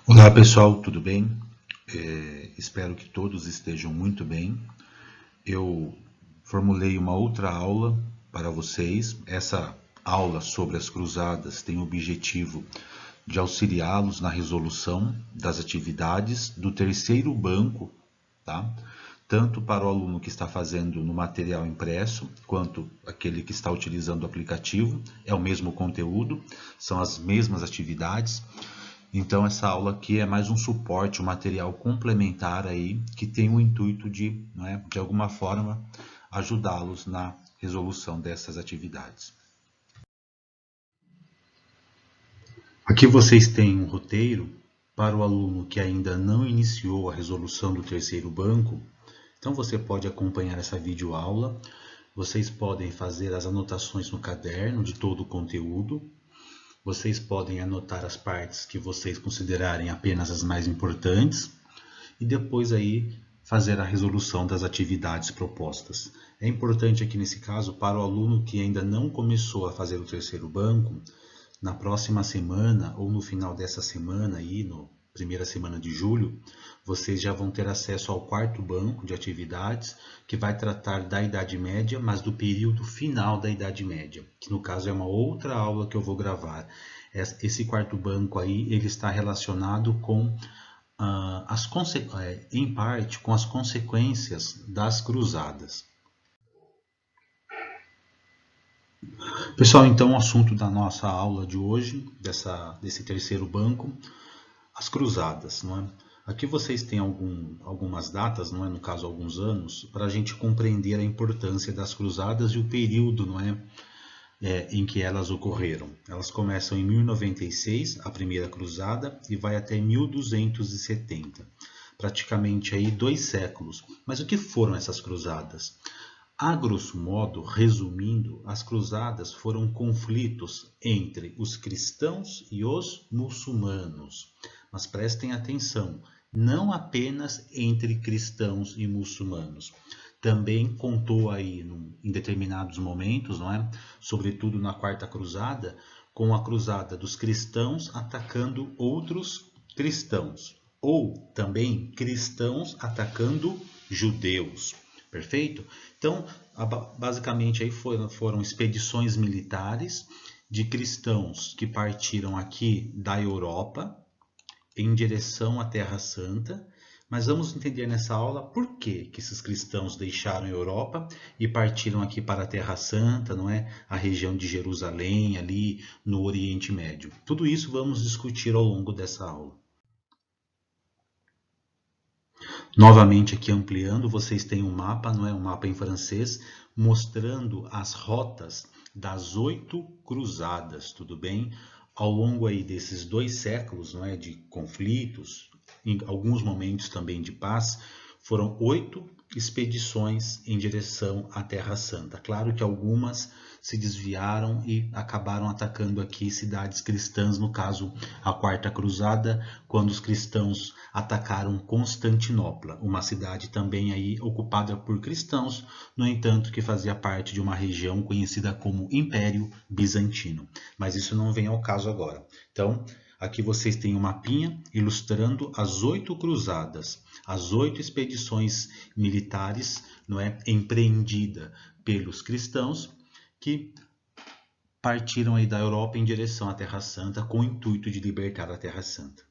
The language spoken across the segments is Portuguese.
Olá pessoal, tudo bem? Espero que todos estejam muito bem. Eu formulei uma outra aula para vocês. Essa aula sobre as cruzadas tem o objetivo de auxiliá-los na resolução das atividades do terceiro banco, tá? Tanto para o aluno que está fazendo no material impresso, quanto aquele que está utilizando o aplicativo. É o mesmo conteúdo, são as mesmas atividades. Então essa aula aqui é mais um suporte, um material complementar aí que tem o intuito de, né, de alguma forma, ajudá-los na resolução dessas atividades. Aqui vocês têm um roteiro para o aluno que ainda não iniciou a resolução do terceiro banco. Então você pode acompanhar essa videoaula, vocês podem fazer as anotações no caderno de todo o conteúdo. Vocês podem anotar as partes que vocês considerarem apenas as mais importantes e depois aí fazer a resolução das atividades propostas. É importante aqui nesse caso para o aluno que ainda não começou a fazer o terceiro banco, na próxima semana ou no final dessa semana aí, no primeira semana de julho, vocês já vão ter acesso ao quarto banco de atividades, que vai tratar da Idade Média, mas do período final da Idade Média, que no caso é uma outra aula que eu vou gravar. Esse quarto banco aí, ele está relacionado com, em parte, com as consequências das cruzadas. Pessoal, então o assunto da nossa aula de hoje, desse terceiro banco, as cruzadas, não é? Aqui vocês têm algumas datas, não é? No caso alguns anos, para a gente compreender a importância das cruzadas e o período, não é? Em que elas ocorreram. Elas começam em 1096, a primeira cruzada, e vai até 1270. Praticamente aí 2 séculos. Mas o que foram essas cruzadas? A grosso modo, resumindo, as cruzadas foram conflitos entre os cristãos e os muçulmanos. Mas prestem atenção, não apenas entre cristãos e muçulmanos. Também contou aí em determinados momentos, não é? Sobretudo na Quarta Cruzada, com a cruzada dos cristãos atacando outros cristãos, ou também cristãos atacando judeus. Perfeito? Então, basicamente aí foram expedições militares de cristãos que partiram aqui da Europa em direção à Terra Santa, mas vamos entender nessa aula por que esses cristãos deixaram a Europa e partiram aqui para a Terra Santa, não é? A região de Jerusalém, ali no Oriente Médio. Tudo isso vamos discutir ao longo dessa aula. Novamente aqui ampliando, vocês têm um mapa, não é? Um mapa em francês, mostrando as rotas das 8 cruzadas, tudo bem? Ao longo aí desses 2 séculos, não é? De conflitos, em alguns momentos também de paz, foram 8 expedições em direção à Terra Santa. Claro que algumas se desviaram e acabaram atacando aqui cidades cristãs, no caso a Quarta Cruzada, quando os cristãos atacaram Constantinopla, uma cidade também aí ocupada por cristãos, no entanto que fazia parte de uma região conhecida como Império Bizantino. Mas isso não vem ao caso agora. Então, aqui vocês têm um mapinha ilustrando as 8 cruzadas, as 8 expedições militares, não é, empreendida pelos cristãos que partiram aí da Europa em direção à Terra Santa com o intuito de libertar a Terra Santa.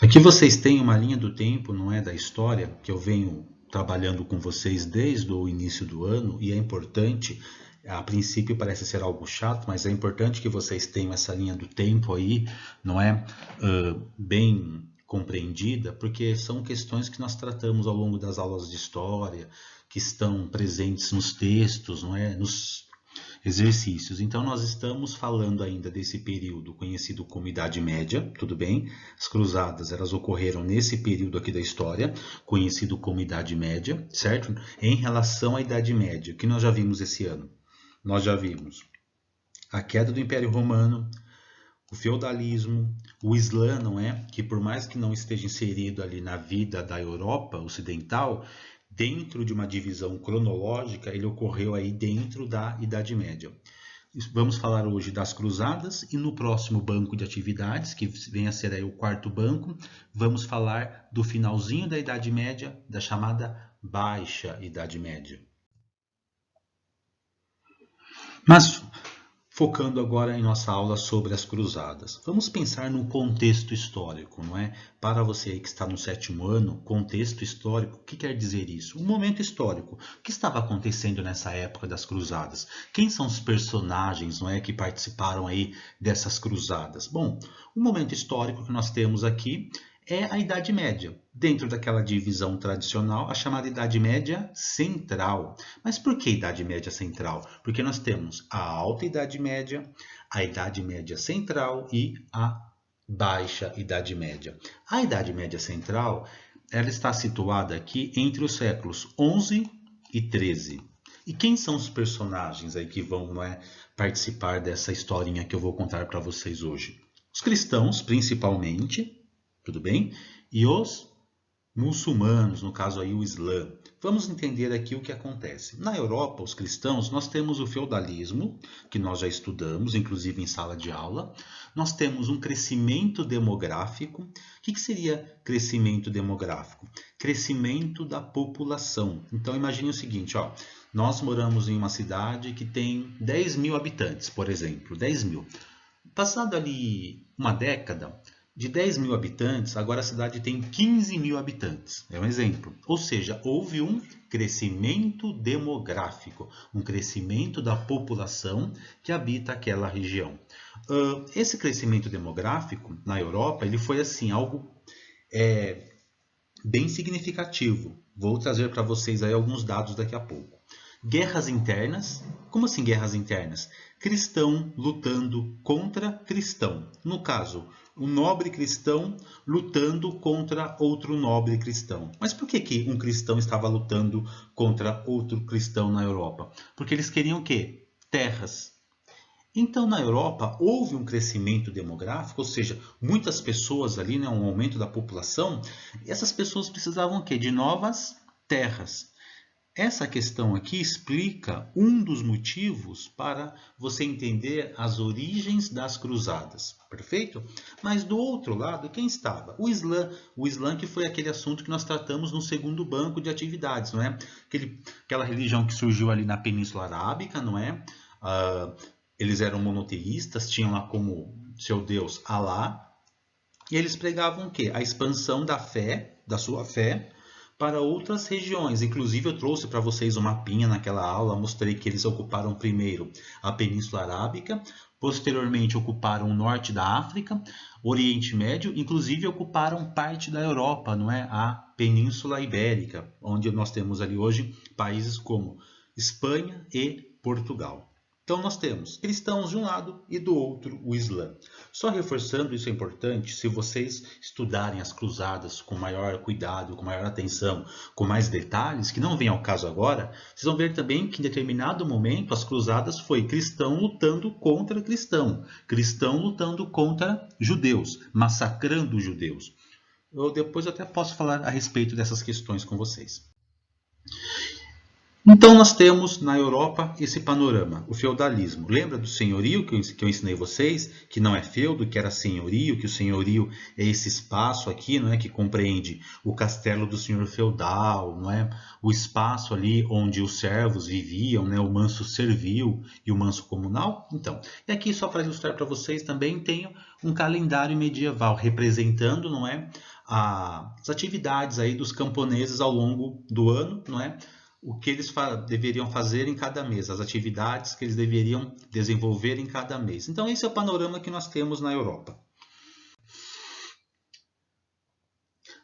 Aqui vocês têm uma linha do tempo, não é, da história, que eu venho trabalhando com vocês desde o início do ano, e é importante, a princípio parece ser algo chato, mas é importante que vocês tenham essa linha do tempo aí, não é, bem compreendida, porque são questões que nós tratamos ao longo das aulas de história, que estão presentes nos textos, não é, nos exercícios. Então, nós estamos falando ainda desse período conhecido como Idade Média, tudo bem? As cruzadas, elas ocorreram nesse período aqui da história, conhecido como Idade Média, certo? Em relação à Idade Média, o que nós já vimos esse ano? Nós já vimos a queda do Império Romano, o feudalismo, o Islã, não é? Que por mais que não esteja inserido ali na vida da Europa ocidental, dentro de uma divisão cronológica, ele ocorreu aí dentro da Idade Média. Vamos falar hoje das cruzadas e no próximo banco de atividades, que vem a ser aí o quarto banco, vamos falar do finalzinho da Idade Média, da chamada Baixa Idade Média. Mas focando agora em nossa aula sobre as cruzadas. Vamos pensar no contexto histórico, não é? Para você aí que está no 7º ano, contexto histórico, o que quer dizer isso? Um momento histórico. O que estava acontecendo nessa época das cruzadas? Quem são os personagens, não é, que participaram aí dessas cruzadas? Bom, o momento histórico que nós temos aqui é a Idade Média, dentro daquela divisão tradicional, a chamada Idade Média Central. Mas por que Idade Média Central? Porque nós temos a Alta Idade Média, a Idade Média Central e a Baixa Idade Média. A Idade Média Central, ela está situada aqui entre os séculos 11 e 13. E quem são os personagens aí que vão, não é, participar dessa historinha que eu vou contar para vocês hoje? Os cristãos, principalmente, tudo bem? E os muçulmanos, no caso aí o Islã. Vamos entender aqui o que acontece. Na Europa, os cristãos, nós temos o feudalismo, que nós já estudamos, inclusive em sala de aula. Nós temos um crescimento demográfico. O que seria crescimento demográfico? Crescimento da população. Então, imagine o seguinte, ó, nós moramos em uma cidade que tem 10 mil habitantes, por exemplo, 10 mil. Passado ali uma década, de 10 mil habitantes, agora a cidade tem 15 mil habitantes. É um exemplo. Ou seja, houve um crescimento demográfico, um crescimento da população que habita aquela região. Esse crescimento demográfico na Europa, ele foi assim, algo bem significativo. Vou trazer para vocês aí alguns dados daqui a pouco. Guerras internas. Como assim guerras internas? Cristão lutando contra cristão. No caso, um nobre cristão lutando contra outro nobre cristão. Mas por que um cristão estava lutando contra outro cristão na Europa? Porque eles queriam o quê? Terras. Então, na Europa, houve um crescimento demográfico, ou seja, muitas pessoas ali, né, um aumento da população, e essas pessoas precisavam o quê? De novas terras. Essa questão aqui explica um dos motivos para você entender as origens das cruzadas, perfeito? Mas do outro lado, quem estava? O Islã que foi aquele assunto que nós tratamos no segundo banco de atividades, não é? Aquela religião que surgiu ali na Península Arábica, não é? Eles eram monoteístas, tinham lá como seu deus Alá, e eles pregavam o quê? A expansão da fé, da sua fé, para outras regiões. Inclusive eu trouxe para vocês um mapinha naquela aula, mostrei que eles ocuparam primeiro a Península Arábica, posteriormente ocuparam o norte da África, Oriente Médio, inclusive ocuparam parte da Europa, não é? A Península Ibérica, onde nós temos ali hoje países como Espanha e Portugal. Então nós temos cristãos de um lado e do outro o Islã. Só reforçando, isso é importante, se vocês estudarem as cruzadas com maior cuidado, com maior atenção, com mais detalhes, que não vem ao caso agora, vocês vão ver também que em determinado momento as cruzadas foi cristão lutando contra cristão, cristão lutando contra judeus, massacrando os judeus. Eu depois até posso falar a respeito dessas questões com vocês. Então nós temos na Europa esse panorama, o feudalismo. Lembra do senhorio que eu ensinei vocês? Que não é feudo, que era senhorio, que o senhorio é esse espaço aqui, não é, que compreende o castelo do senhor feudal, não é? O espaço ali onde os servos viviam, né? O manso servil e o manso comunal. Então, e aqui só para ilustrar para vocês também tenho um calendário medieval representando, não é, as atividades aí dos camponeses ao longo do ano, não é? O que eles deveriam fazer em cada mês, as atividades que eles deveriam desenvolver em cada mês. Então, esse é o panorama que nós temos na Europa.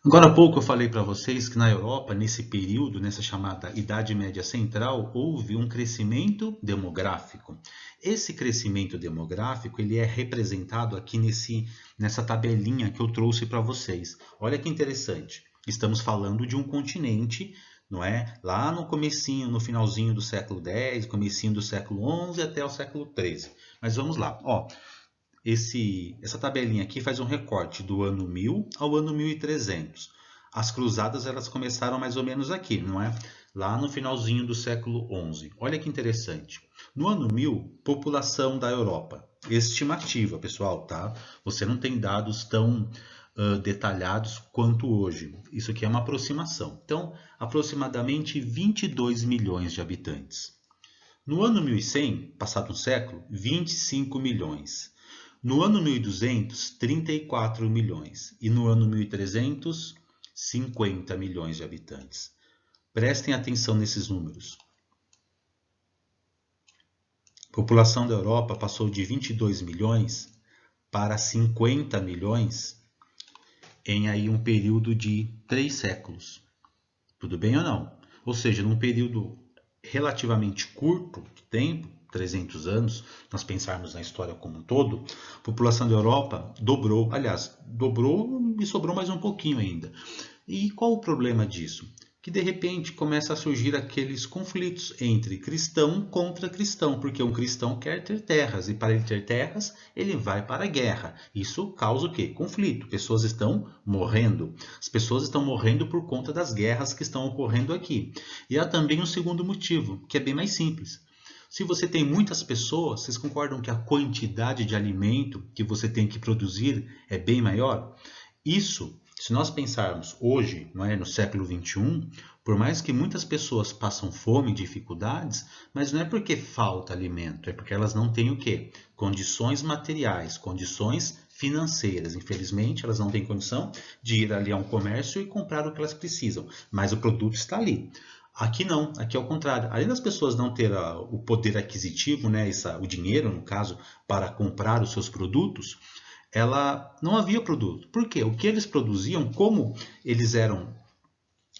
Agora há pouco eu falei para vocês que na Europa, nesse período, nessa chamada Idade Média Central, houve um crescimento demográfico. Esse crescimento demográfico ele é representado aqui nessa tabelinha que eu trouxe para vocês. Olha que interessante. Estamos falando de um continente, não é? Lá no comecinho, no finalzinho do século X, comecinho do século XI até o século XIII. Mas vamos lá. Ó, essa tabelinha aqui faz um recorte do ano 1000 ao ano 1300. As cruzadas elas começaram mais ou menos aqui, não é? lá no finalzinho do século XI. Olha que interessante. No ano 1000, população da Europa. Estimativa, pessoal, tá? Você não tem dados tão detalhados quanto hoje. Isso aqui é uma aproximação. Então, aproximadamente 22 milhões de habitantes. No ano 1100, passado um século, 25 milhões. No ano 1200, 34 milhões. E no ano 1300, 50 milhões de habitantes. Prestem atenção nesses números. A população da Europa passou de 22 milhões para 50 milhões em aí um período de 3 séculos. Tudo bem ou não? Ou seja, num período relativamente curto de tempo, 300 anos, nós pensarmos na história como um todo, a população da Europa dobrou, aliás, dobrou e sobrou mais um pouquinho ainda. E qual o problema disso? Que de repente começa a surgir aqueles conflitos entre cristão contra cristão, porque um cristão quer ter terras e para ele ter terras, ele vai para a guerra. Isso causa o quê? Conflito. Pessoas estão morrendo. As pessoas estão morrendo por conta das guerras que estão ocorrendo aqui. E há também um segundo motivo, que é bem mais simples. Se você tem muitas pessoas, vocês concordam que a quantidade de alimento que você tem que produzir é bem maior? Isso, se nós pensarmos hoje, não é, no século XXI, por mais que muitas pessoas passam fome e dificuldades, mas não é porque falta alimento, é porque elas não têm o quê? Condições materiais, condições financeiras. Infelizmente, elas não têm condição de ir ali a um comércio e comprar o que elas precisam, mas o produto está ali. Aqui não, aqui é o contrário. Além das pessoas não ter o poder aquisitivo, né, o dinheiro, no caso, para comprar os seus produtos, ela não havia produto. Por quê? O que eles produziam, como eles eram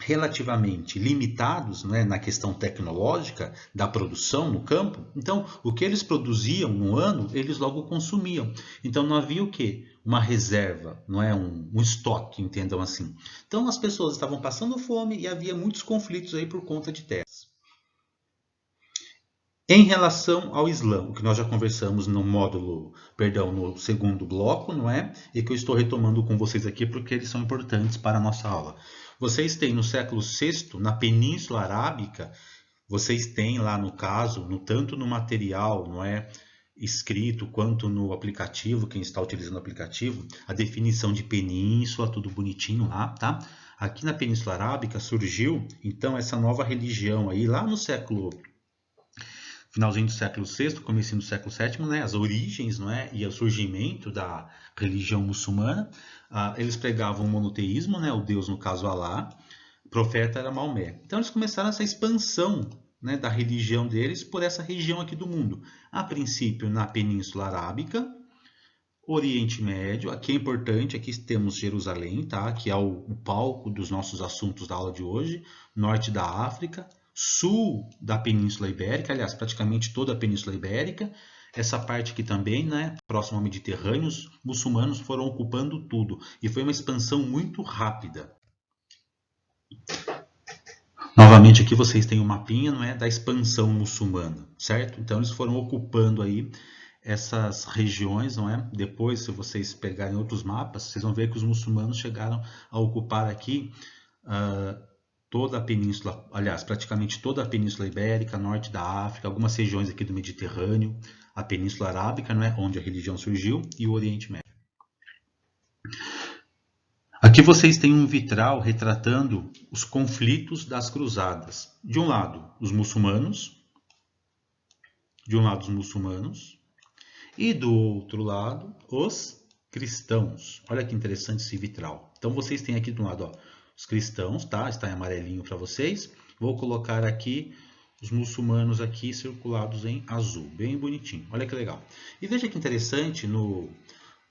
relativamente limitados, né, na questão tecnológica da produção no campo, então o que eles produziam no ano, eles logo consumiam. Então não havia o quê? Uma reserva, não é um estoque, entendam assim. Então as pessoas estavam passando fome e havia muitos conflitos aí por conta de terras. Em relação ao Islã, o que nós já conversamos no módulo, perdão, no segundo bloco, não é? E que eu estou retomando com vocês aqui porque eles são importantes para a nossa aula. Vocês têm no século VI, na Península Arábica, vocês têm lá no caso, tanto no material, não é, escrito, quanto no aplicativo, quem está utilizando o aplicativo, a definição de península, tudo bonitinho lá, tá? Aqui na Península Arábica surgiu, então, essa nova religião aí, lá no finalzinho do século VI, comecinho do século VII, né, as origens, não é, e o surgimento da religião muçulmana. Eles pregavam o monoteísmo, né, o Deus, no caso Alá, o profeta era Maomé. Então eles começaram essa expansão, né, da religião deles por essa região aqui do mundo. A princípio na Península Arábica, Oriente Médio, aqui é importante, aqui temos Jerusalém, tá, que é o palco dos nossos assuntos da aula de hoje, norte da África, sul da Península Ibérica, aliás, praticamente toda a Península Ibérica, essa parte aqui também, né, próximo ao Mediterrâneo, os muçulmanos foram ocupando tudo, e foi uma expansão muito rápida. Novamente aqui vocês têm um mapinha, não é, da expansão muçulmana, certo? Então eles foram ocupando aí essas regiões, não é? Depois, se vocês pegarem outros mapas, vocês vão ver que os muçulmanos chegaram a ocupar aqui toda a península, aliás, praticamente toda a Península Ibérica, norte da África, algumas regiões aqui do Mediterrâneo, a Península Arábica, não é, onde a religião surgiu, e o Oriente Médio. Aqui vocês têm um vitral retratando os conflitos das cruzadas. De um lado, os muçulmanos, e do outro lado, os cristãos. Olha que interessante esse vitral. Então vocês têm aqui de um lado, ó, os cristãos, tá? Está em amarelinho para vocês. Vou colocar aqui os muçulmanos aqui circulados em azul, bem bonitinho. Olha que legal. E veja que interessante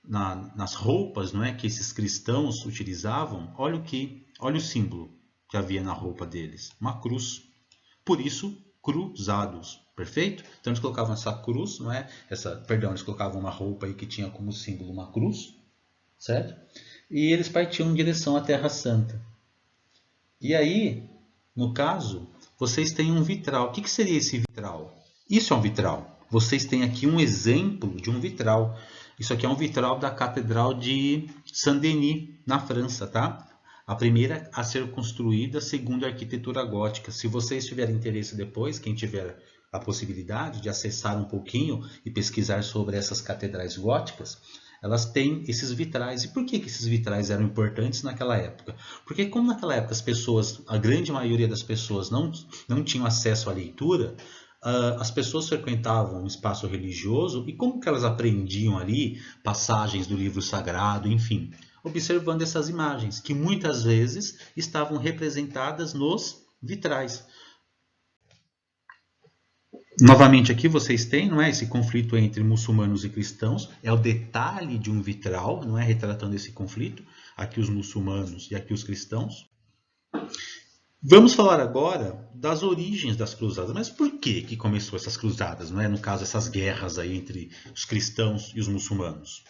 nas roupas, não é, que esses cristãos utilizavam. Olha o símbolo que havia na roupa deles, uma cruz. Por isso, cruzados. Perfeito? Então eles colocavam essa cruz, não é? Eles colocavam uma roupa aí que tinha como símbolo uma cruz, certo? E eles partiam em direção à Terra Santa. E aí, no caso, vocês têm um vitral. O que seria esse vitral? Isso é um vitral. Vocês têm aqui um exemplo de um vitral. Isso aqui é um vitral da Catedral de Saint-Denis, na França, tá? A primeira a ser construída segundo a arquitetura gótica. Se vocês tiverem interesse depois, quem tiver a possibilidade de acessar um pouquinho e pesquisar sobre essas catedrais góticas, elas têm esses vitrais. E por que esses vitrais eram importantes naquela época? Porque como naquela época as pessoas, a grande maioria das pessoas não tinham acesso à leitura, as pessoas frequentavam um espaço religioso e como que elas aprendiam ali passagens do livro sagrado, enfim, observando essas imagens, que muitas vezes estavam representadas nos vitrais. Novamente aqui vocês têm, não é, esse conflito entre muçulmanos e cristãos, é o detalhe de um vitral, não é, retratando esse conflito, aqui os muçulmanos e aqui os cristãos. Vamos falar agora das origens das cruzadas. Mas por que começou essas cruzadas, não é? No caso, essas guerras aí entre os cristãos e os muçulmanos.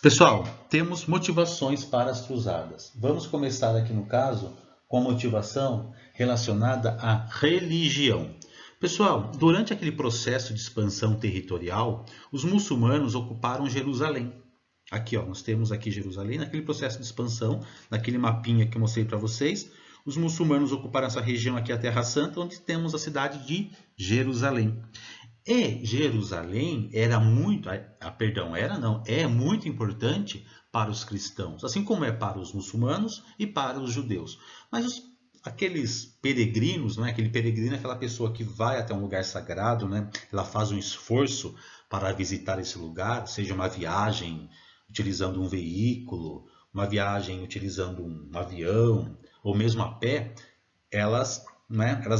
Pessoal, temos motivações para as cruzadas. Vamos começar aqui no caso com a motivação relacionada à religião. Pessoal, durante aquele processo de expansão territorial, os muçulmanos ocuparam Jerusalém. Aqui, ó, nós temos aqui Jerusalém, naquele processo de expansão, naquele mapinha que eu mostrei para vocês, os muçulmanos ocuparam essa região aqui, a Terra Santa, onde temos a cidade de Jerusalém. E Jerusalém era muito, é muito importante para os cristãos, assim como é para os muçulmanos e para os judeus. Mas aqueles peregrinos, né? Aquele peregrino é aquela pessoa que vai até um lugar sagrado, né? Ela faz um esforço para visitar esse lugar, seja uma viagem utilizando um veículo, uma viagem utilizando um avião, ou mesmo a pé, elas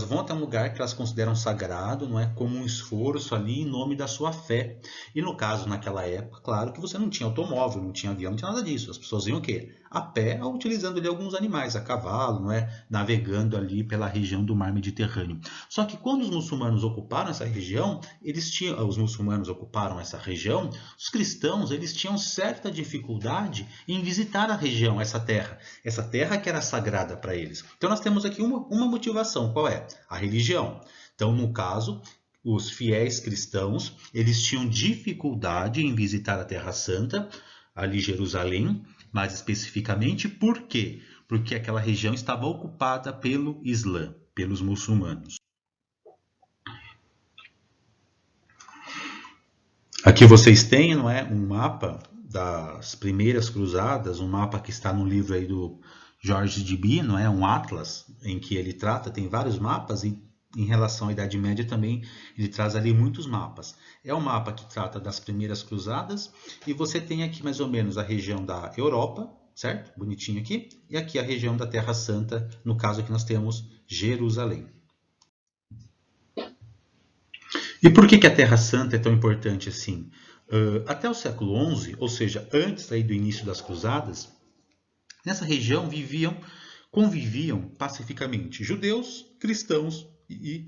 vão até um lugar que elas consideram sagrado, não é, como um esforço ali em nome da sua fé. E no caso, naquela época, claro que você não tinha automóvel, não tinha avião, não tinha nada disso. As pessoas iam o quê? A pé, ou utilizando ali alguns animais, a cavalo, não é, navegando ali pela região do mar Mediterrâneo. Só que quando os muçulmanos ocuparam essa região, os cristãos, eles tinham certa dificuldade em visitar a região, essa terra que era sagrada para eles. Então nós temos aqui uma motivação. Qual é? A religião. Então, no caso, os fiéis cristãos, eles tinham dificuldade em visitar a Terra Santa, ali Jerusalém, mais especificamente, por quê? Porque aquela região estava ocupada pelo Islã, pelos muçulmanos. Aqui vocês têm, não é, um mapa das primeiras cruzadas, um mapa que está no livro aí do George Deby, não é, um atlas em que ele trata, tem vários mapas e em relação à Idade Média também ele traz ali muitos mapas. É um mapa que trata das primeiras cruzadas e você tem aqui mais ou menos a região da Europa, certo? Bonitinho aqui. E aqui a região da Terra Santa, no caso aqui nós temos Jerusalém. E por que a Terra Santa é tão importante assim? Até o século XI, ou seja, antes aí do início das cruzadas, nessa região conviviam pacificamente judeus, cristãos e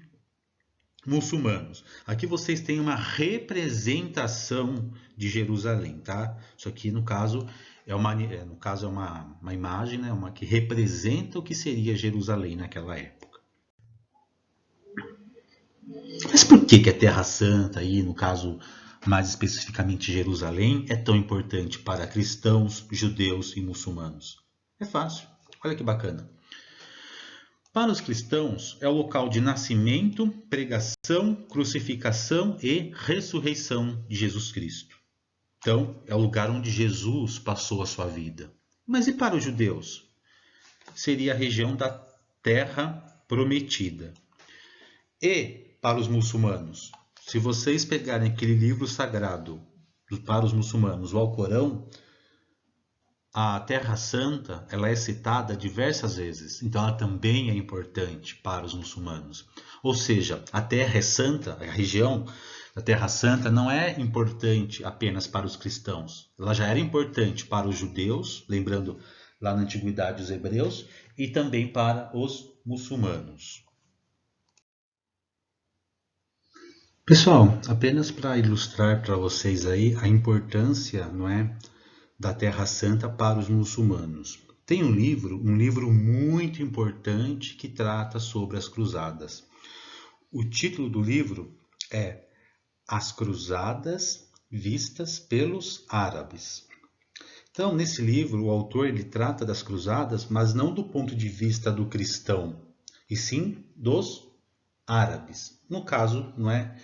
muçulmanos. Aqui vocês têm uma representação de Jerusalém, tá? Isso aqui no caso é uma imagem, né? Que representa o que seria Jerusalém naquela época. Mas por que a Terra Santa aí, no caso mais especificamente Jerusalém, é tão importante para cristãos, judeus e muçulmanos? É fácil. Olha que bacana. Para os cristãos, é o local de nascimento, pregação, crucificação e ressurreição de Jesus Cristo. Então, é o lugar onde Jesus passou a sua vida. Mas e para os judeus? Seria a região da Terra Prometida. E para os muçulmanos? Se vocês pegarem aquele livro sagrado para os muçulmanos, o Alcorão, a Terra Santa, ela é citada diversas vezes, então ela também é importante para os muçulmanos. Ou seja, a Terra é santa, a região da Terra Santa não é importante apenas para os cristãos. Ela já era importante para os judeus, lembrando lá na Antiguidade os hebreus, e também para os muçulmanos. Pessoal, apenas para ilustrar para vocês aí a importância, não é, da Terra Santa para os muçulmanos. Tem um livro muito importante que trata sobre as cruzadas. O título do livro é As Cruzadas Vistas pelos Árabes. Então, nesse livro, o autor ele trata das cruzadas, mas não do ponto de vista do cristão, e sim dos árabes. No caso, não é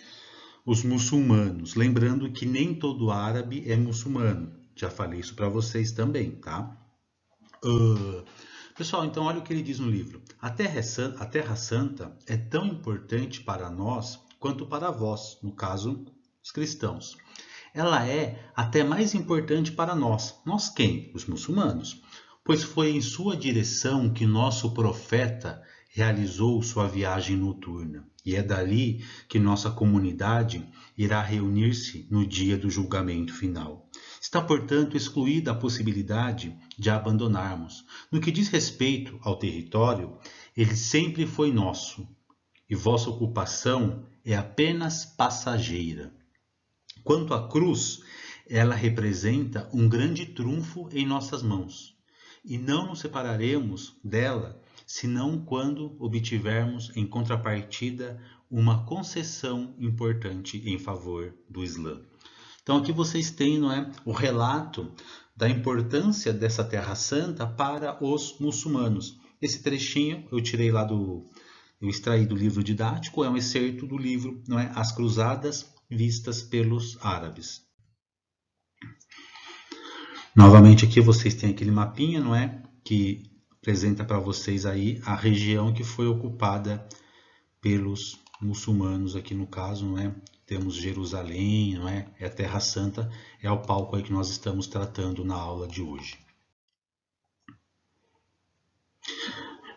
os muçulmanos. Lembrando que nem todo árabe é muçulmano. Já falei isso para vocês também, tá? Pessoal, então olha o que ele diz no livro. A Terra Santa é tão importante para nós quanto para vós, no caso, os cristãos. Ela é até mais importante para nós. Nós quem? Os muçulmanos. Pois foi em sua direção que nosso profeta realizou sua viagem noturna. E é dali que nossa comunidade irá reunir-se no dia do julgamento final. Está, portanto, excluída a possibilidade de a abandonarmos. No que diz respeito ao território, ele sempre foi nosso, e vossa ocupação é apenas passageira. Quanto à cruz, ela representa um grande trunfo em nossas mãos, e não nos separaremos dela senão quando obtivermos em contrapartida uma concessão importante em favor do Islã. Então aqui vocês têm, não é, o relato da importância dessa Terra Santa para os muçulmanos. Esse trechinho eu tirei lá eu extraí do livro didático, é um excerto do livro, não é, As Cruzadas vistas pelos árabes. Novamente aqui vocês têm aquele mapinha, não é, que apresenta para vocês aí a região que foi ocupada pelos muçulmanos aqui no caso, não é? Temos Jerusalém, não é? É a Terra Santa, é o palco aí que nós estamos tratando na aula de hoje.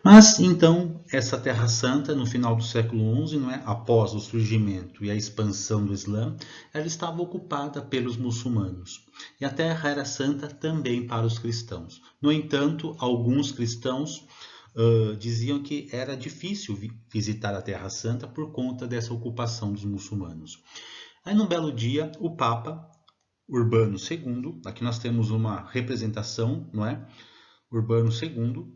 Mas então essa Terra Santa no final do século XI, não é? Após o surgimento e a expansão do Islã, ela estava ocupada pelos muçulmanos. E a Terra era santa também para os cristãos. No entanto, alguns cristãos diziam que era difícil visitar a Terra Santa por conta dessa ocupação dos muçulmanos. Aí, num belo dia, o Papa Urbano II, aqui nós temos uma representação, não é? Urbano II,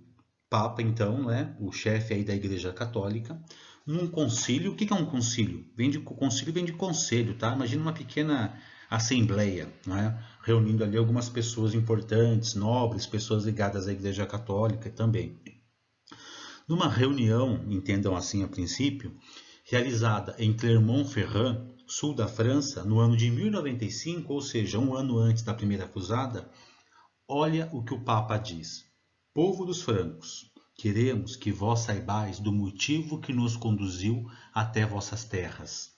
Papa, então, não é? O chefe aí da Igreja Católica, num concílio. O que é um concílio? Concílio vem de conselho, tá? Imagina uma pequena assembleia, não é? Reunindo ali algumas pessoas importantes, nobres, pessoas ligadas à Igreja Católica também. Numa reunião, entendam assim a princípio, realizada em Clermont-Ferrand, sul da França, no ano de 1095, ou seja, um ano antes da Primeira Cruzada, olha o que o Papa diz. Povo dos francos, queremos que vós saibais do motivo que nos conduziu até vossas terras,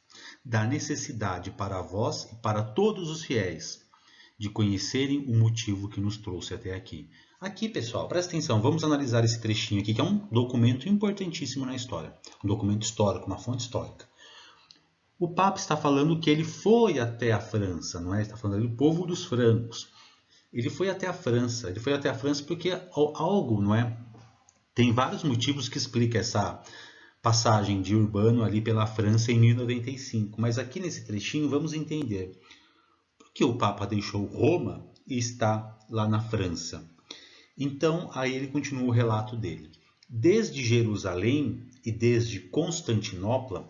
da necessidade para vós e para todos os fiéis de conhecerem o motivo que nos trouxe até aqui. Aqui, pessoal, presta atenção, vamos analisar esse trechinho aqui, que é um documento importantíssimo na história, um documento histórico, uma fonte histórica. O Papa está falando que ele foi até a França, não é? Ele está falando do povo dos francos. Ele foi até a França porque algo, não é? Tem vários motivos que explicam essa passagem de Urbano ali pela França em 1095, mas aqui nesse trechinho vamos entender por que o Papa deixou Roma e está lá na França. Então, aí ele continua o relato dele. Desde Jerusalém e desde Constantinopla,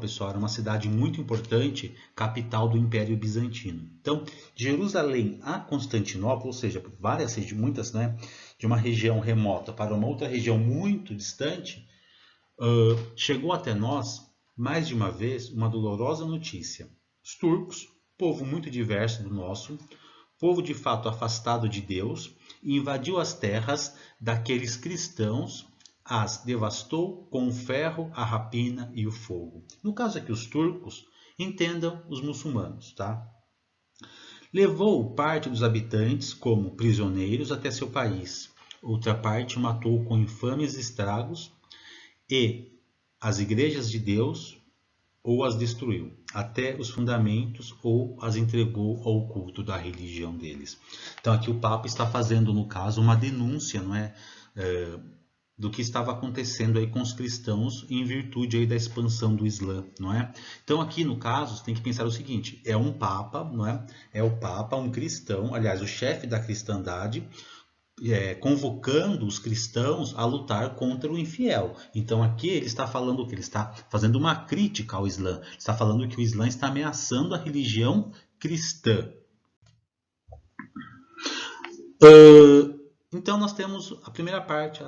pessoal, era uma cidade muito importante, capital do Império Bizantino. Então, de Jerusalém a Constantinopla, ou seja, muitas, né, de uma região remota para uma outra região muito distante, chegou até nós, mais de uma vez, uma dolorosa notícia. Os turcos, povo muito diverso do nosso, povo de fato afastado de Deus, invadiu as terras daqueles cristãos, as devastou com o ferro, a rapina e o fogo. No caso aqui, os turcos, entendam os muçulmanos, tá? Levou parte dos habitantes como prisioneiros até seu país. Outra parte matou com infames estragos e as igrejas de Deus ou as destruiu, até os fundamentos, ou as entregou ao culto da religião deles. Então aqui o Papa está fazendo, no caso, uma denúncia, não é, do que estava acontecendo aí com os cristãos em virtude aí da expansão do Islã, não é? Então aqui no caso, você tem que pensar o seguinte, é um Papa, não é? É o Papa, um cristão, aliás, o chefe da cristandade, convocando os cristãos a lutar contra o infiel. Então aqui ele está falando que ele está fazendo uma crítica ao Islã. Ele está falando que o Islã está ameaçando a religião cristã. Então nós temos a primeira parte,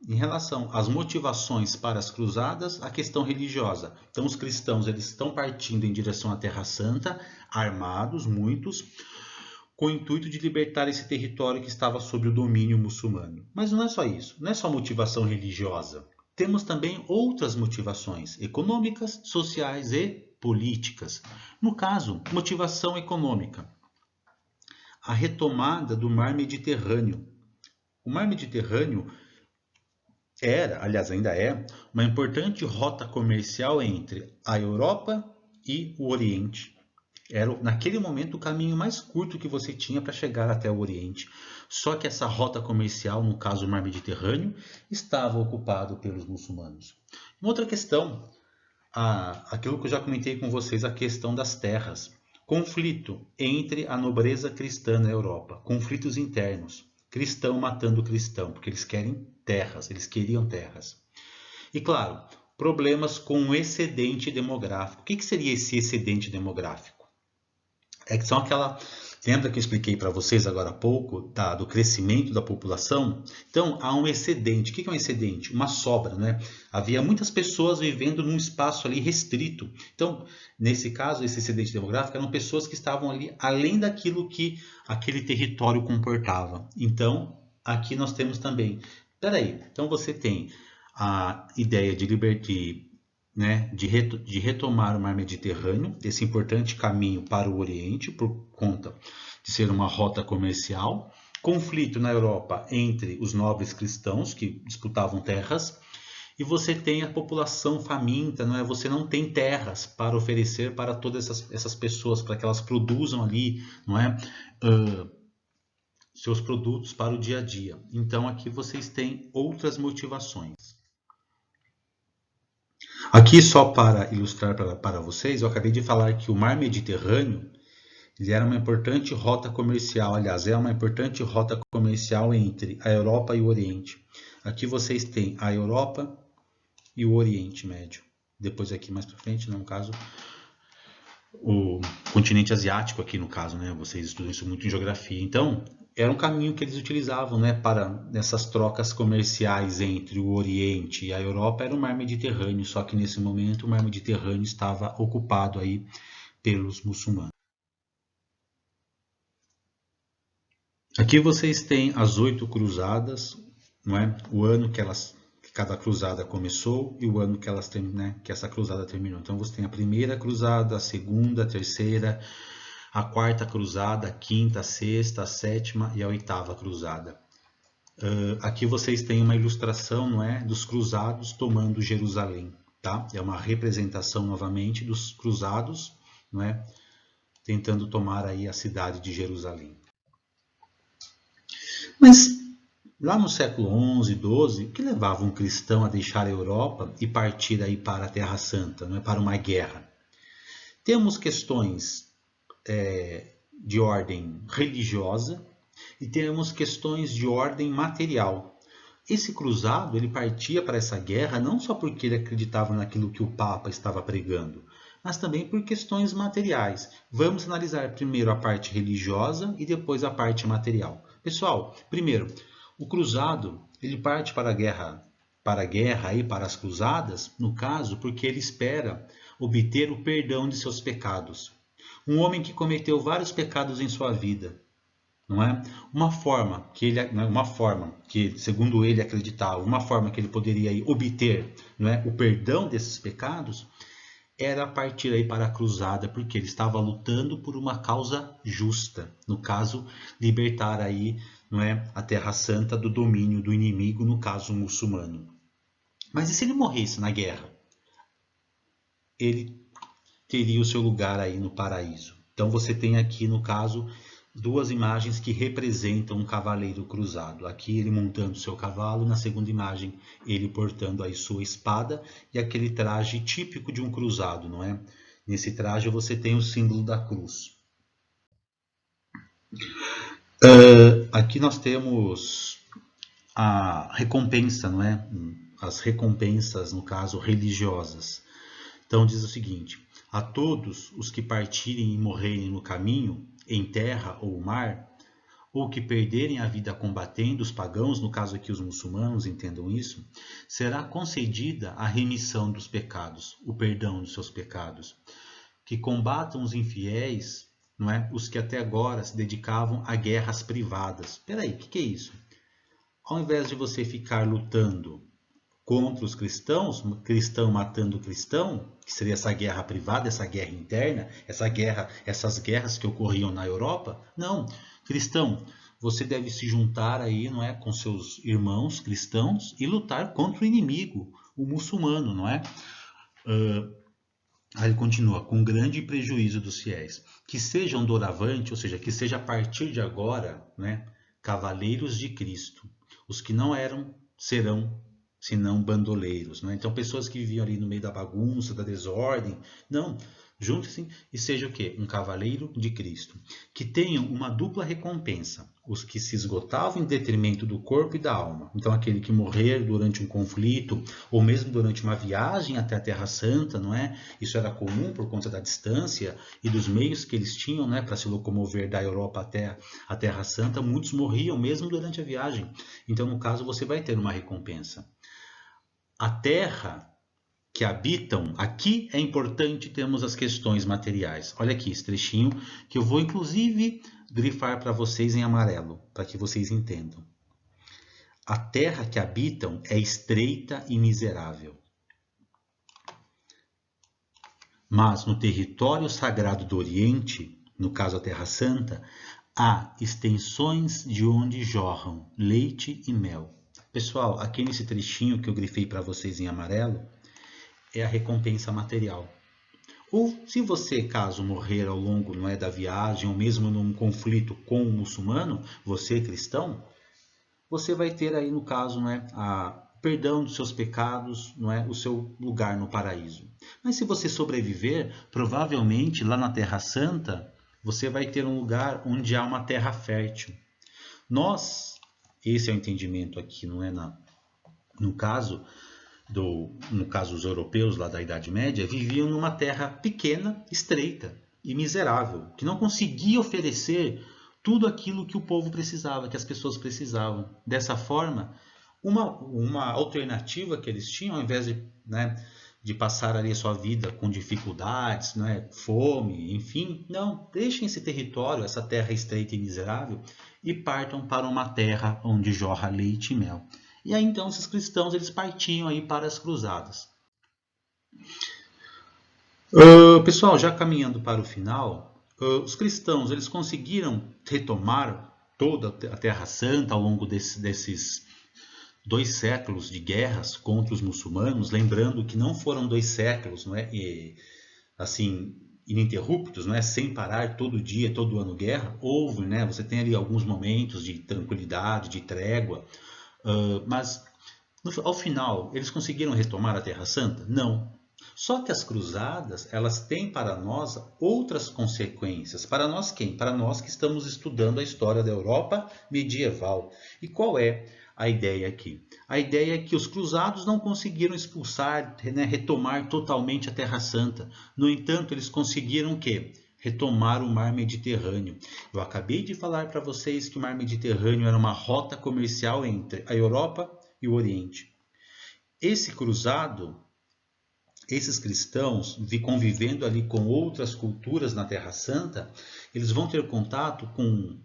em relação às motivações para as cruzadas, a questão religiosa. Então os cristãos eles estão partindo em direção à Terra Santa, armados, muitos, com o intuito de libertar esse território que estava sob o domínio muçulmano. Mas não é só isso, não é só motivação religiosa. Temos também outras motivações econômicas, sociais e políticas. No caso, motivação econômica. A retomada do mar Mediterrâneo. O mar Mediterrâneo era, aliás ainda é, uma importante rota comercial entre a Europa e o Oriente. Era, naquele momento, o caminho mais curto que você tinha para chegar até o Oriente. Só que essa rota comercial, no caso o mar Mediterrâneo, estava ocupado pelos muçulmanos. Uma outra questão, aquilo que eu já comentei com vocês, a questão das terras. Conflito entre a nobreza cristã na Europa, conflitos internos, cristão matando cristão, porque eles querem terras, eles queriam terras. E claro, problemas com o excedente demográfico. O que seria esse excedente demográfico? É que são aquela... Lembra que eu expliquei para vocês agora há pouco do crescimento da população? Então, há um excedente. O que é um excedente? Uma sobra, né? Havia muitas pessoas vivendo num espaço ali restrito. Então, nesse caso, esse excedente demográfico eram pessoas que estavam ali além daquilo que aquele território comportava. Então, aqui nós temos também... Peraí, então você tem a ideia de de retomar o mar Mediterrâneo, esse importante caminho para o Oriente, por conta de ser uma rota comercial, conflito na Europa entre os nobres cristãos que disputavam terras, e você tem a população faminta, não é? Você não tem terras para oferecer para todas essas pessoas, para que elas produzam ali, não é? Seus produtos para o dia a dia. Então aqui vocês têm outras motivações. Aqui, só para ilustrar para vocês, eu acabei de falar que o mar Mediterrâneo ele era uma importante rota comercial, aliás, é uma importante rota comercial entre a Europa e o Oriente. Aqui vocês têm a Europa e o Oriente Médio. Depois aqui mais para frente, no caso, o continente asiático aqui no caso, né? Vocês estudam isso muito em geografia. Então, era um caminho que eles utilizavam, né, para nessas trocas comerciais entre o Oriente e a Europa, era o mar Mediterrâneo, só que nesse momento o mar Mediterrâneo estava ocupado aí pelos muçulmanos. Aqui vocês têm as 8 cruzadas, não é? O ano que cada cruzada começou e o ano que que essa cruzada terminou. Então você tem a primeira cruzada, a segunda, a terceira, a quarta cruzada, a quinta, a sexta, a sétima e a oitava cruzada. Aqui vocês têm uma ilustração, não é, dos cruzados tomando Jerusalém, tá? É uma representação novamente dos cruzados, não é, tentando tomar aí a cidade de Jerusalém. Mas lá no século XI, XII, o que levava um cristão a deixar a Europa e partir aí para a Terra Santa, não é, para uma guerra? Temos questões de ordem religiosa e temos questões de ordem material. Esse cruzado ele partia para essa guerra não só porque ele acreditava naquilo que o Papa estava pregando, mas também por questões materiais. Vamos analisar primeiro a parte religiosa e depois a parte material. Pessoal, primeiro, o cruzado ele parte para a guerra e para as cruzadas, no caso, porque ele espera obter o perdão de seus pecados. Um homem que cometeu vários pecados em sua vida, não é? Uma forma que segundo ele acreditava, uma forma que ele poderia obter, não é, o perdão desses pecados, era partir aí para a cruzada, porque ele estava lutando por uma causa justa, no caso, libertar aí, não é, a Terra Santa do domínio do inimigo, no caso muçulmano. Mas e se ele morresse na guerra? Ele teria o seu lugar aí no paraíso. Então você tem aqui, no caso, duas imagens que representam um cavaleiro cruzado. Aqui ele montando seu cavalo, na segunda imagem ele portando aí sua espada e aquele traje típico de um cruzado, não é? Nesse traje você tem o símbolo da cruz. Aqui nós temos a recompensa, não é? As recompensas, no caso, religiosas. Então diz o seguinte: a todos os que partirem e morrerem no caminho, em terra ou mar, ou que perderem a vida combatendo os pagãos, no caso aqui os muçulmanos, entendam isso, será concedida a remissão dos pecados, o perdão dos seus pecados. Que combatam os infiéis, não é? Os que até agora se dedicavam a guerras privadas. Espera aí, o que é isso? Ao invés de você ficar lutando contra os cristãos, cristão matando cristão, que seria essa guerra privada, essa guerra interna, essas guerras que ocorriam na Europa, não. Cristão, você deve se juntar aí, não é, com seus irmãos cristãos e lutar contra o inimigo, o muçulmano, não é? Aí ele continua, com grande prejuízo dos fiéis, que sejam doravante, ou seja, que seja a partir de agora, né, cavaleiros de Cristo. Os que não eram, serão, senão bandoleiros. Né? Então, pessoas que viviam ali no meio da bagunça, da desordem, não, junte-se e seja o quê? Um cavaleiro de Cristo. Que tenham uma dupla recompensa, os que se esgotavam em detrimento do corpo e da alma. Então, aquele que morrer durante um conflito, ou mesmo durante uma viagem até a Terra Santa, não é? Isso era comum por conta da distância e dos meios que eles tinham, né, para se locomover da Europa até a Terra Santa. Muitos morriam mesmo durante a viagem. Então, no caso, você vai ter uma recompensa. A terra que habitam, aqui é importante termos as questões materiais. Olha aqui esse trechinho que eu vou inclusive grifar para vocês em amarelo, para que vocês entendam. A terra que habitam é estreita e miserável. Mas no território sagrado do Oriente, no caso a Terra Santa, há extensões de onde jorram leite e mel. Pessoal, aqui nesse trechinho que eu grifei para vocês em amarelo, é a recompensa material. Ou se você, caso morrer ao longo, não é, da viagem, ou mesmo num conflito com um muçulmano, você cristão, você vai ter aí, no caso, não é, a perdão dos seus pecados, não é, o seu lugar no paraíso. Mas se você sobreviver, provavelmente lá na Terra Santa, você vai ter um lugar onde há uma terra fértil. Nós, esse é o entendimento aqui, não é, no caso os europeus lá da Idade Média, viviam numa terra pequena, estreita e miserável, que não conseguia oferecer tudo aquilo que o povo precisava, que as pessoas precisavam. Dessa forma, uma alternativa que eles tinham, ao invés de, né, de passar ali a sua vida com dificuldades, né, fome, enfim, não, deixem esse território, essa terra estreita e miserável, e partam para uma terra onde jorra leite e mel. E aí então esses cristãos eles partiam aí para as cruzadas. Pessoal, já caminhando para o final, os cristãos eles conseguiram retomar toda a Terra Santa ao longo desses 2 séculos de guerras contra os muçulmanos, lembrando que não foram 2 séculos, não é, assim, ininterruptos, não é, sem parar todo dia, todo ano guerra. Houve, né, você tem ali alguns momentos de tranquilidade, de trégua, mas ao final eles conseguiram retomar a Terra Santa? Não. Só que as cruzadas, elas têm para nós outras consequências. Para nós quem? Para nós que estamos estudando a história da Europa medieval. E qual é a ideia aqui? A ideia é que os cruzados não conseguiram expulsar, né, retomar totalmente a Terra Santa. No entanto, eles conseguiram o quê? Retomar o mar Mediterrâneo. Eu acabei de falar para vocês que o mar Mediterrâneo era uma rota comercial entre a Europa e o Oriente. Esse cruzado, esses cristãos, convivendo ali com outras culturas na Terra Santa, eles vão ter contato com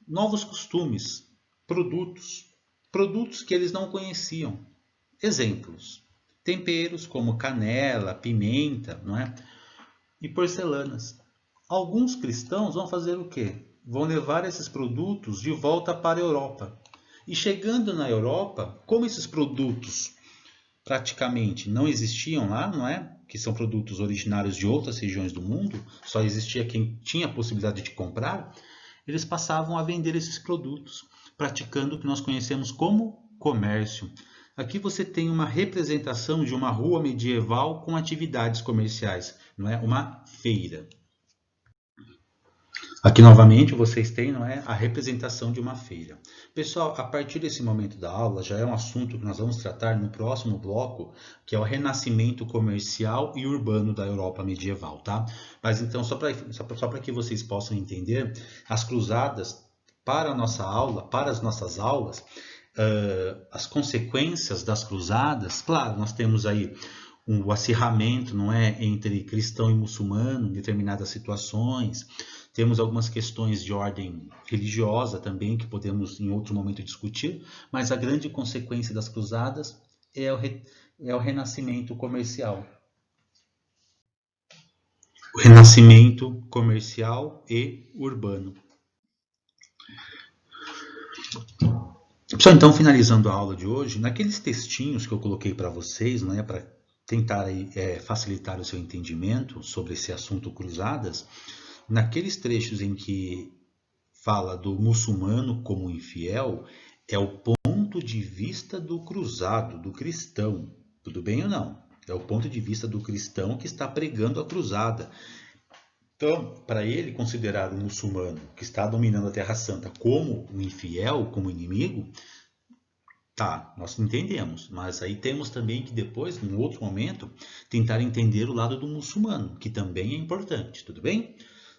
novos costumes, produtos que eles não conheciam. Exemplos, temperos como canela, pimenta, não é? E porcelanas. Alguns cristãos vão fazer o quê? Vão levar esses produtos de volta para a Europa. E chegando na Europa, como esses produtos praticamente não existiam lá, não é? Que são produtos originários de outras regiões do mundo, só existia quem tinha a possibilidade de comprar, eles passavam a vender esses produtos, praticando o que nós conhecemos como comércio. Aqui você tem uma representação de uma rua medieval com atividades comerciais, não é? Uma feira. Aqui novamente vocês têm, não é, a representação de uma feira. Pessoal, a partir desse momento da aula já é um assunto que nós vamos tratar no próximo bloco, que é o renascimento comercial e urbano da Europa medieval, tá? Mas então, só para que vocês possam entender, as cruzadas para a nossa aula, para as nossas aulas, as consequências das cruzadas. Claro, nós temos aí o acirramento, não é, entre cristão e muçulmano em determinadas situações. Temos algumas questões de ordem religiosa também que podemos em outro momento discutir, mas a grande consequência das cruzadas é o renascimento comercial. O renascimento comercial e urbano. Pessoal, então, finalizando a aula de hoje, naqueles textinhos que eu coloquei para vocês, né, para tentar facilitar o seu entendimento sobre esse assunto cruzadas, naqueles trechos em que fala do muçulmano como infiel, é o ponto de vista do cruzado, do cristão. Tudo bem ou não? É o ponto de vista do cristão que está pregando a cruzada. Então, para ele considerar o muçulmano que está dominando a Terra Santa como um infiel, como inimigo, tá, nós entendemos, mas aí temos também que depois, em outro momento, tentar entender o lado do muçulmano, que também é importante, tudo bem?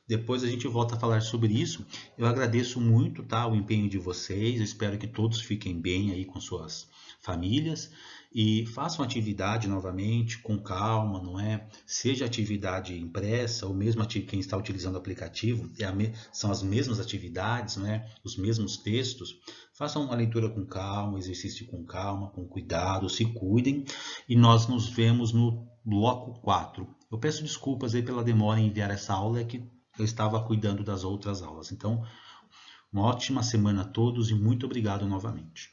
Depois a gente volta a falar sobre isso. Eu agradeço muito, tá, o empenho de vocês, eu espero que todos fiquem bem aí com suas famílias e façam atividade novamente com calma, não é? Seja atividade impressa ou mesmo quem está utilizando o aplicativo, são as mesmas atividades, não é? Os mesmos textos. Façam uma leitura com calma, exercício com calma, com cuidado, se cuidem e nós nos vemos no bloco 4. Eu peço desculpas aí pela demora em enviar essa aula, é que eu estava cuidando das outras aulas. Então, uma ótima semana a todos e muito obrigado novamente.